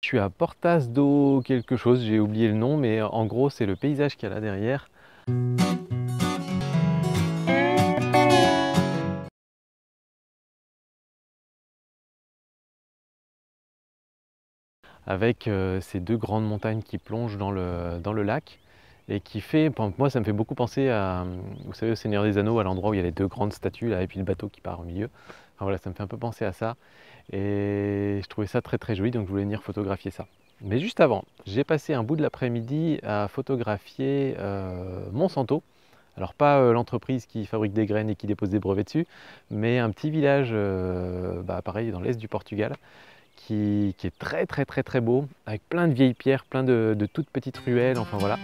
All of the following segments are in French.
Je suis à Portas do quelque chose, j'ai oublié le nom, mais en gros c'est le paysage qu'il y a là derrière. Avec ces deux grandes montagnes qui plongent dans le lac et qui fait, pour moi ça me fait beaucoup penser à, vous savez, au Seigneur des Anneaux, à l'endroit où il y a les deux grandes statues là et puis le bateau qui part au milieu. Enfin, voilà, ça me fait un peu penser à ça et je trouvais ça très très joli, donc je voulais venir photographier ça. Mais juste avant, j'ai passé un bout de l'après-midi à photographier Monsanto. Alors pas l'entreprise qui fabrique des graines et qui dépose des brevets dessus, mais un petit village, pareil, dans l'est du Portugal, qui est très très très très beau, avec plein de vieilles pierres, plein de toutes petites ruelles, enfin voilà.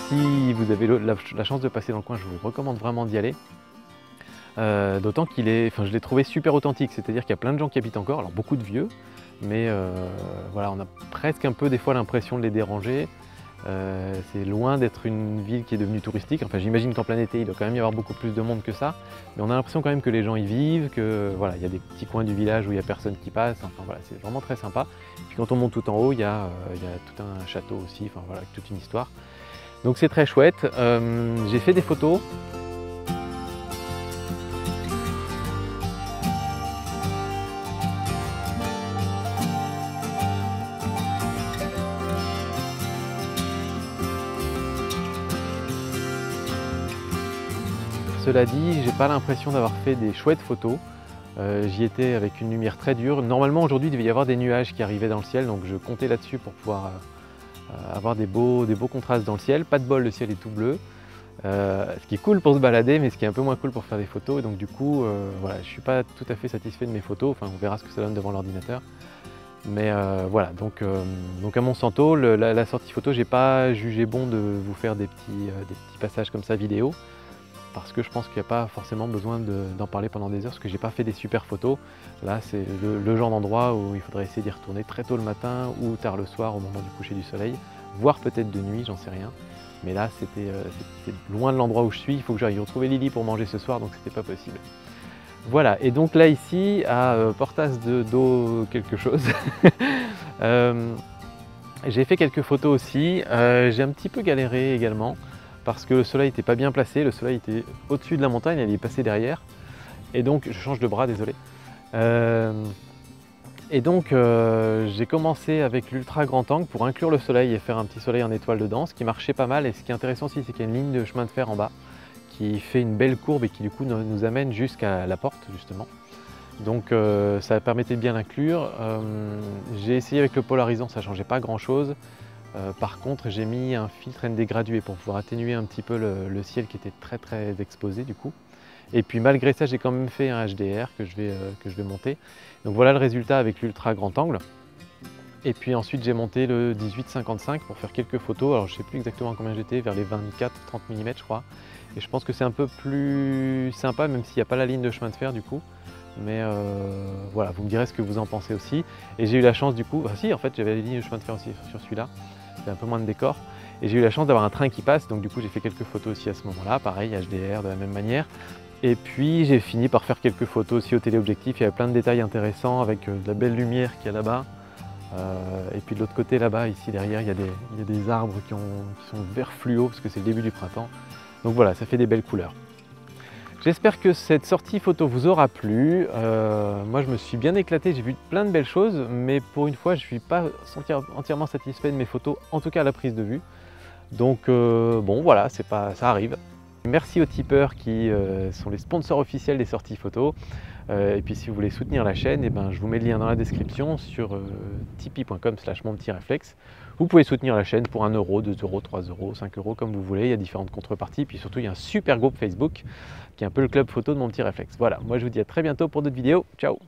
Si vous avez la chance de passer dans le coin, je vous recommande vraiment d'y aller. D'autant qu'il est, enfin je l'ai trouvé super authentique, c'est-à-dire qu'il y a plein de gens qui habitent encore, alors beaucoup de vieux, mais voilà, on a presque un peu des fois l'impression de les déranger. C'est loin d'être une ville qui est devenue touristique, enfin j'imagine qu'en plein été il doit quand même y avoir beaucoup plus de monde que ça, mais on a l'impression quand même que les gens y vivent, que voilà, il y a des petits coins du village où il n'y a personne qui passe, enfin voilà, c'est vraiment très sympa. Puis quand on monte tout en haut, il y a tout un château aussi, enfin voilà, toute une histoire. Donc c'est très chouette. J'ai fait des photos. Cela dit, j'ai pas l'impression d'avoir fait des chouettes photos. J'y étais avec une lumière très dure. Normalement aujourd'hui il devait y avoir des nuages qui arrivaient dans le ciel, donc je comptais là-dessus pour pouvoir avoir des beaux contrastes dans le ciel. Pas de bol, le ciel est tout bleu. Ce qui est cool pour se balader, mais ce qui est un peu moins cool pour faire des photos. Et donc du coup, voilà, je ne suis pas tout à fait satisfait de mes photos. Enfin, on verra ce que ça donne devant l'ordinateur. Mais voilà, donc à Monsanto, la sortie photo, j'ai pas jugé bon de vous faire des petits passages comme ça vidéo, parce que je pense qu'il n'y a pas forcément besoin d'en parler pendant des heures, parce que j'ai pas fait des super photos. Là, c'est le genre d'endroit où il faudrait essayer d'y retourner très tôt le matin ou tard le soir au moment du coucher du soleil, voire peut-être de nuit, j'en sais rien. Mais là, c'était loin de l'endroit où je suis. Il faut que j'aille retrouver Lily pour manger ce soir, donc c'était pas possible. Voilà, et donc là ici, à Portas do quelque chose, j'ai fait quelques photos aussi. J'ai un petit peu galéré également, parce que le soleil n'était pas bien placé. Le soleil était au-dessus de la montagne, il est passé derrière. Et donc, je change de bras, désolé. J'ai commencé avec l'ultra grand angle pour inclure le soleil et faire un petit soleil en étoile dedans, ce qui marchait pas mal. Et ce qui est intéressant aussi, c'est qu'il y a une ligne de chemin de fer en bas qui fait une belle courbe et qui du coup nous amène jusqu'à la porte justement. Donc ça permettait de bien l'inclure. J'ai essayé avec le polarisant, ça ne changeait pas grand chose. Par contre, j'ai mis un filtre ND gradué pour pouvoir atténuer un petit peu le ciel qui était très très exposé du coup. Et puis malgré ça, j'ai quand même fait un HDR que je vais monter. Donc voilà le résultat avec l'ultra grand angle. Et puis ensuite j'ai monté le 18-55 pour faire quelques photos. Alors je ne sais plus exactement combien j'étais, vers les 24-30 mm je crois. Et je pense que c'est un peu plus sympa, même s'il n'y a pas la ligne de chemin de fer du coup. Mais voilà, vous me direz ce que vous en pensez aussi. Et j'ai eu la chance du coup, si en fait j'avais la ligne de chemin de fer aussi sur celui-là, c'était un peu moins de décor. Et j'ai eu la chance d'avoir un train qui passe, donc du coup j'ai fait quelques photos aussi à ce moment-là, pareil, HDR de la même manière. Et puis j'ai fini par faire quelques photos aussi au téléobjectif, il y avait plein de détails intéressants avec de la belle lumière qu'il y a là-bas. Et puis de l'autre côté là-bas, ici derrière, il y a des arbres qui sont vert fluo parce que c'est le début du printemps. Donc voilà, ça fait des belles couleurs. J'espère que cette sortie photo vous aura plu. Moi je me suis bien éclaté, j'ai vu plein de belles choses, mais pour une fois je ne suis pas entièrement satisfait de mes photos, en tout cas à la prise de vue. Donc bon voilà, ça arrive. Merci aux tipeurs qui sont les sponsors officiels des sorties photos. Et puis si vous voulez soutenir la chaîne, je vous mets le lien dans la description sur tipeee.com/mon-petit-réflexe. Vous pouvez soutenir la chaîne pour 1 €, 2 €, 3 €, 5 € comme vous voulez. Il y a différentes contreparties. Puis surtout, il y a un super groupe Facebook qui est un peu le club photo de mon petit réflexe. Voilà, moi je vous dis à très bientôt pour d'autres vidéos. Ciao!